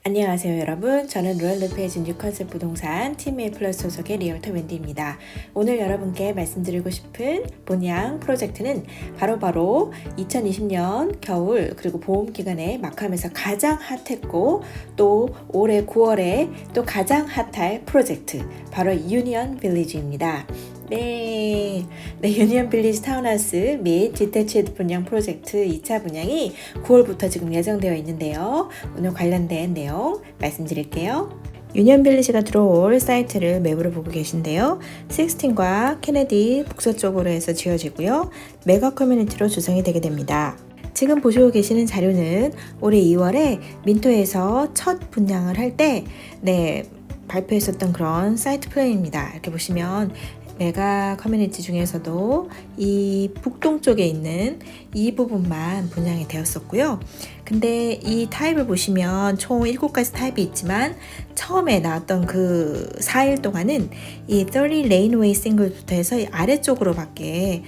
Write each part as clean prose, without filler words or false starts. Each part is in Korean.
안녕하세요 여러분. 저는 로얄르페이즈 뉴컨셉트 부동산 팀 A 플러스 소속의 리얼터 웬디입니다. 오늘 여러분께 말씀드리고 싶은 본향 프로젝트는 바로 2020년 겨울 그리고 봄 기간에 마카오에서 가장 핫했고 또 올해 9월에 또 가장 핫할 프로젝트 바로 유니언 빌리지입니다. 유니언 빌리지 타운하우스 및 디태치드 분양 프로젝트 2차 분양이 9월부터 지금 예정되어 있는데요. 오늘 관련된 내용 말씀드릴게요. 유니언 빌리지가 들어올 사이트를 맵으로 보고 계신데요. 16과 케네디 북서쪽으로 해서 지어지고요. 메가 커뮤니티로 조성이 되게 됩니다. 지금 보시고 계시는 자료는 올해 2월에 민토에서 첫 분양을 할 때 발표했었던 그런 사이트 플랜입니다. 이렇게 보시면 메가 커뮤니티 중에서도 이 북동쪽에 있는 이 부분만 분양이 되었었고요. 근데 이 타입을 보시면 총 7가지 타입이 있지만 처음에 나왔던 그 4일 동안은 이 30 레인웨이 싱글부터 해서 아래쪽으로밖에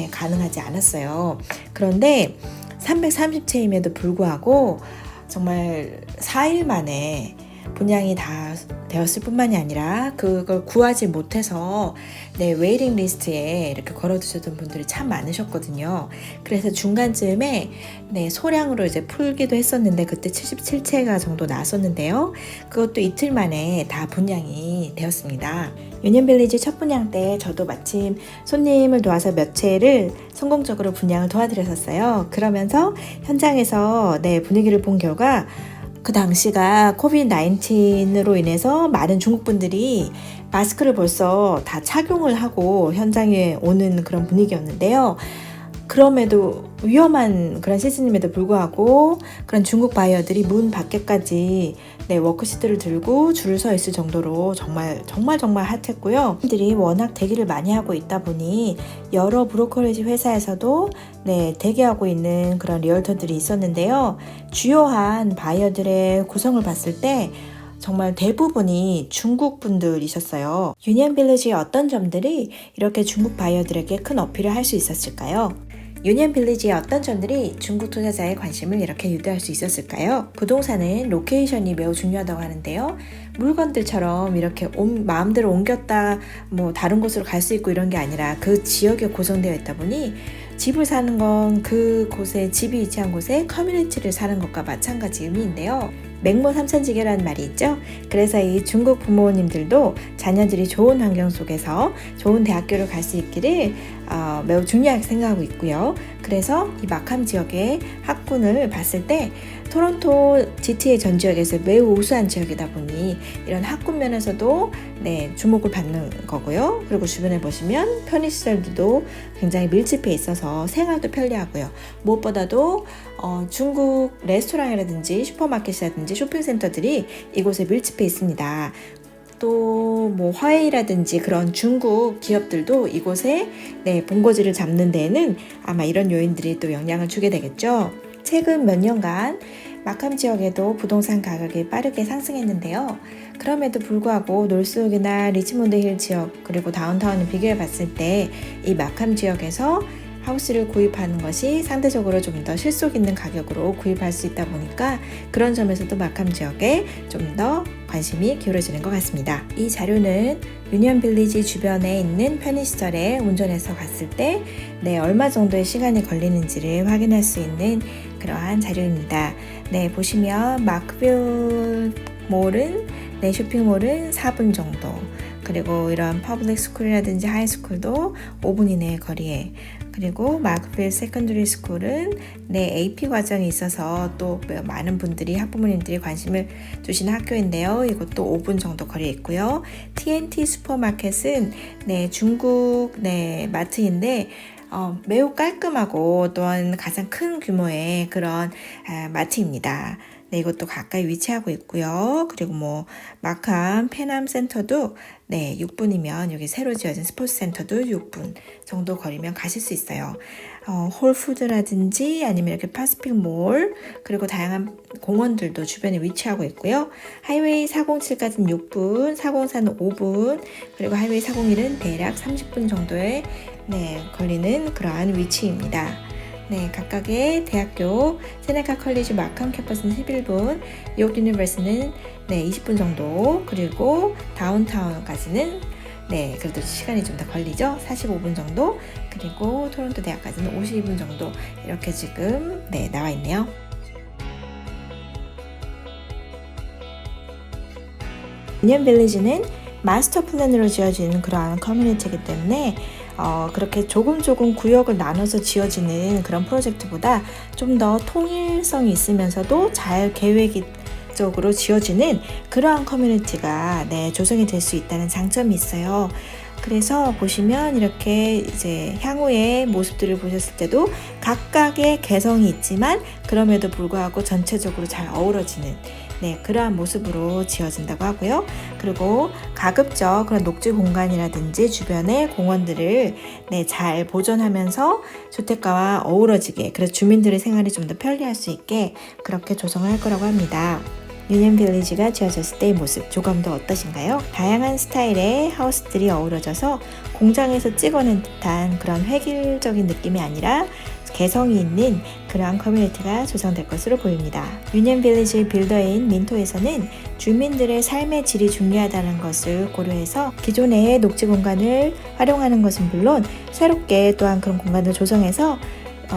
가능하지 않았어요. 그런데 330채임에도 불구하고 정말 4일 만에 분양이 다 되었을 뿐만이 아니라 그걸 구하지 못해서 웨이팅 리스트에 이렇게 걸어두셨던 분들이 참 많으셨거든요. 그래서 중간쯤에 소량으로 이제 풀기도 했었는데 그때 77채가 정도 나왔었는데요. 그것도 이틀 만에 다 분양이 되었습니다. 유니언 빌리지 첫 분양 때 저도 마침 손님을 도와서 몇 채를 성공적으로 분양을 도와드렸었어요. 그러면서 현장에서 분위기를 본 결과 그 당시가 코비드 19으로 인해서 많은 중국 분들이 마스크를 벌써 다 착용을 하고 현장에 오는 그런 분위기였는데요. 그럼에도 위험한 그런 시즌임에도 불구하고 그런 중국 바이어들이 문 밖에까지 워크시트를 들고 줄을 서 있을 정도로 정말 핫했고요. 사람들이 워낙 대기를 많이 하고 있다 보니 여러 브로커리지 회사에서도 대기하고 있는 그런 리얼터들이 있었는데요. 주요한 바이어들의 구성을 봤을 때 정말 대부분이 중국 분들이셨어요. 유니언 빌리지의 어떤 점들이 이렇게 중국 바이어들에게 큰 어필을 할 수 있었을까요? 유니언 빌리지의 어떤 점들이 중국 투자자의 관심을 이렇게 유도할 수 있었을까요? 부동산은 로케이션이 매우 중요하다고 하는데요. 물건들처럼 이렇게 마음대로 옮겼다 다른 곳으로 갈 수 있고 이런 게 아니라 그 지역에 고정되어 있다 보니 집을 사는 건 그곳에 집이 위치한 곳에 커뮤니티를 사는 것과 마찬가지 의미인데요. 맹모 삼천지계라는 말이 있죠. 그래서 이 중국 부모님들도 자녀들이 좋은 환경 속에서 좋은 대학교를 갈 수 있기를 매우 중요하게 생각하고 있고요. 그래서 이 마캄 지역의 학군을 봤을 때 토론토 GTA 전 지역에서 매우 우수한 지역이다 보니 이런 학군 면에서도 주목을 받는 거고요. 그리고 주변에 보시면 편의시설도 굉장히 밀집해 있어서 생활도 편리하고요. 무엇보다도 중국 레스토랑이라든지 슈퍼마켓이라든지 쇼핑센터들이 이곳에 밀집해 있습니다. 또 화웨이라든지 그런 중국 기업들도 이곳에 본거지를 잡는 데에는 아마 이런 요인들이 또 영향을 주게 되겠죠. 최근 몇 년간 마캄 지역에도 부동산 가격이 빠르게 상승했는데요. 그럼에도 불구하고 놀스욱이나 리치몬드 힐 지역 그리고 다운타운을 비교해 봤을 때 이 마캄 지역에서 하우스를 구입하는 것이 상대적으로 좀 더 실속 있는 가격으로 구입할 수 있다 보니까 그런 점에서도 마캄 지역에 좀 더 관심이 기울어지는 것 같습니다. 이 자료는 유니언 빌리지 주변에 있는 편의시설에 운전해서 갔을 때 얼마 정도의 시간이 걸리는지를 확인할 수 있는 그러한 자료입니다. 보시면 마크빌 몰은 쇼핑몰은 4분 정도, 그리고 이런 퍼블릭 스쿨이라든지 하이스쿨도 5분 이내의 거리에, 그리고 마크빌 세컨더리 스쿨은 AP 과정이 있어서 또 많은 분들이 학부모님들이 관심을 두시는 학교인데요. 이것도 5분 정도 거리에 있고요. TNT 슈퍼마켓은 중국 마트인데 매우 깔끔하고 또한 가장 큰 규모의 그런 마트입니다. 이것도 가까이 위치하고 있고요. 그리고 마캄 페남 센터도 6분이면 여기 새로 지어진 스포츠 센터도 6분 정도 거리면 가실 수 있어요. 홀푸드라든지 아니면 이렇게 파시픽 몰 그리고 다양한 공원들도 주변에 위치하고 있고요. 하이웨이 407까지는 6분, 404는 5분, 그리고 하이웨이 401은 대략 30분 정도에 걸리는 그러한 위치입니다. 네, 각각의 대학교 세네카 컬리지 마캄 캠퍼스는 11분, 욕 유니버스는 20분 정도, 그리고 다운타운까지는 그래도 시간이 좀 더 걸리죠. 45분 정도, 그리고 토론토 대학까지는 52분 정도 이렇게 지금 나와 있네요. 유니언 빌리지는 마스터 플랜으로 지어지는 그러한 커뮤니티이기 때문에 그렇게 조금 구역을 나눠서 지어지는 그런 프로젝트보다 좀 더 통일성이 있으면서도 잘 계획적으로 지어지는 그러한 커뮤니티가 조성이 될 수 있다는 장점이 있어요. 그래서 보시면 이렇게 이제 향후의 모습들을 보셨을 때도 각각의 개성이 있지만 그럼에도 불구하고 전체적으로 잘 어우러지는 그러한 모습으로 지어진다고 하고요. 그리고 가급적 그런 녹지 공간이라든지 주변의 공원들을 잘 보존하면서 주택가와 어우러지게, 그래서 주민들의 생활이 좀 더 편리할 수 있게 그렇게 조성을 할 거라고 합니다. 유니언 빌리지가 지어졌을 때의 모습 조금 더 어떠신가요? 다양한 스타일의 하우스들이 어우러져서 공장에서 찍어낸 듯한 그런 획일적인 느낌이 아니라 개성이 있는 그러한 커뮤니티가 조성될 것으로 보입니다. 유니언 빌리지 빌더인 민토에서는 주민들의 삶의 질이 중요하다는 것을 고려해서 기존의 녹지 공간을 활용하는 것은 물론 새롭게 또한 그런 공간을 조성해서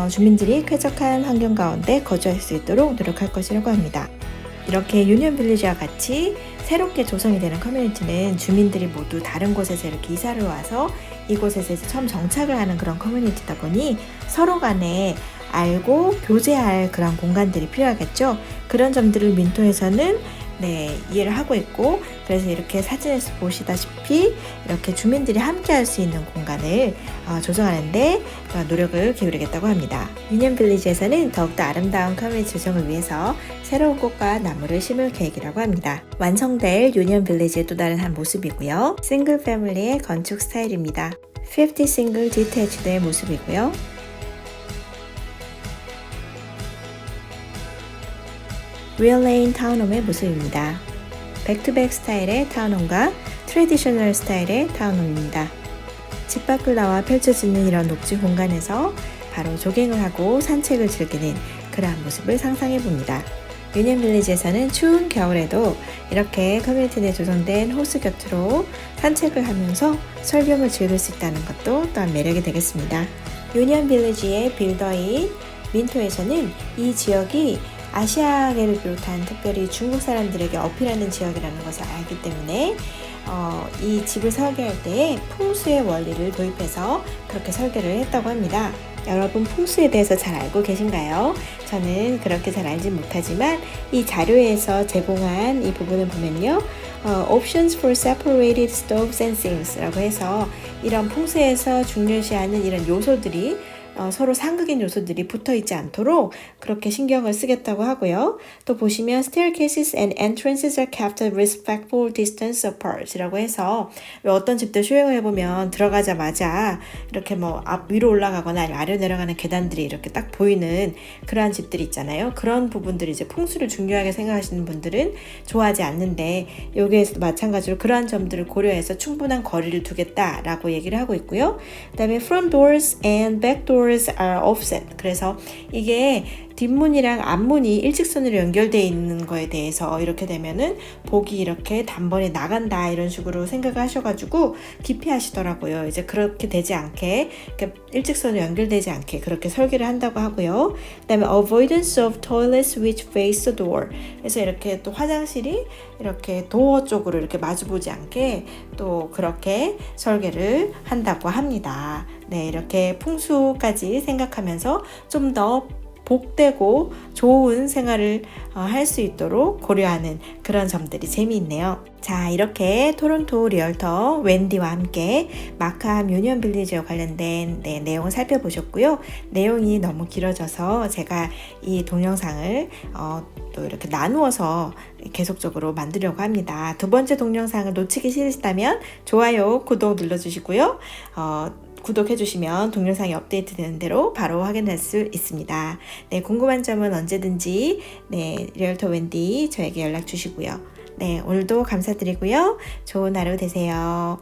주민들이 쾌적한 환경 가운데 거주할 수 있도록 노력할 것이라고 합니다. 이렇게 유니언 빌리지와 같이 새롭게 조성이 되는 커뮤니티는 주민들이 모두 다른 곳에서 이렇게 이사를 와서 이곳에서 처음 정착을 하는 그런 커뮤니티다 보니 서로 간에 알고 교제할 그런 공간들이 필요하겠죠. 그런 점들을 민토에서는 이해를 하고 있고, 그래서 이렇게 사진에서 보시다시피 이렇게 주민들이 함께 할 수 있는 공간을 조성하는데 노력을 기울이겠다고 합니다. 유니언 빌리지에서는 더욱더 아름다운 커뮤니티 조성을 위해서 새로운 꽃과 나무를 심을 계획이라고 합니다. 완성될 유니언 빌리지의 또 다른 한 모습이고요. 싱글 패밀리의 건축 스타일입니다. 50 싱글 디태치드의 모습이고요. 리얼레인 타운홈의 모습입니다. 백투백 스타일의 타운홈과 트래디셔널 스타일의 타운홈입니다. 집 밖을 나와 펼쳐지는 이런 녹지 공간에서 바로 조깅을 하고 산책을 즐기는 그러한 모습을 상상해 봅니다. 유니언 빌리지에서는 추운 겨울에도 이렇게 커뮤니티 내 조성된 호수 곁으로 산책을 하면서 설경을 즐길 수 있다는 것도 또한 매력이 되겠습니다. 유니언 빌리지의 빌더인 민토에서는 이 지역이 아시아계를 비롯한 특별히 중국 사람들에게 어필하는 지역이라는 것을 알기 때문에 이 집을 설계할 때에 풍수의 원리를 도입해서 그렇게 설계를 했다고 합니다. 여러분 풍수에 대해서 잘 알고 계신가요? 저는 그렇게 잘 알지 못하지만 이 자료에서 제공한 이 부분을 보면요. Options for separated stoves and sinks 라고 해서 이런 풍수에서 중요시하는 이런 요소들이 서로 상극인 요소들이 붙어있지 않도록 그렇게 신경을 쓰겠다고 하고요. 또 보시면 staircases and entrances are kept a respectful distance apart 이라고 해서 어떤 집들 쇼잉을 해보면 들어가자마자 이렇게 위로 올라가거나 아래로 내려가는 계단들이 이렇게 딱 보이는 그러한 집들이 있잖아요. 그런 부분들이 이제 풍수를 중요하게 생각하시는 분들은 좋아하지 않는데 여기에서도 마찬가지로 그러한 점들을 고려해서 충분한 거리를 두겠다라고 얘기를 하고 있고요. 그 다음에 front doors and back doors are offset. 그래서 이게 뒷문이랑 앞문이 일직선으로 연결되어 있는 거에 대해서 이렇게 되면은 복이 이렇게 단번에 나간다 이런 식으로 생각을 하셔가지고 깊이 하시더라고요. 이제 그렇게 되지 않게 일직선으로 연결되지 않게 그렇게 설계를 한다고 하고요. 그 다음에 avoidance of toilets which face the door. 그래서 이렇게 또 화장실이 이렇게 도어 쪽으로 이렇게 마주보지 않게 또 그렇게 설계를 한다고 합니다. 이렇게 풍수까지 생각하면서 좀 더 복되고 좋은 생활을 할 수 있도록 고려하는 그런 점들이 재미있네요. 자, 이렇게 토론토 리얼터 웬디와 함께 마캄 유니언 빌리지와 관련된 내용을 살펴보셨고요. 내용이 너무 길어져서 제가 이 동영상을 또 이렇게 나누어서 계속적으로 만들려고 합니다. 두 번째 동영상을 놓치기 싫으시다면 좋아요, 구독 눌러주시고요. 구독해주시면 동영상이 업데이트되는 대로 바로 확인할 수 있습니다. 궁금한 점은 언제든지 리얼터 웬디 저에게 연락 주시고요. 오늘도 감사드리고요. 좋은 하루 되세요.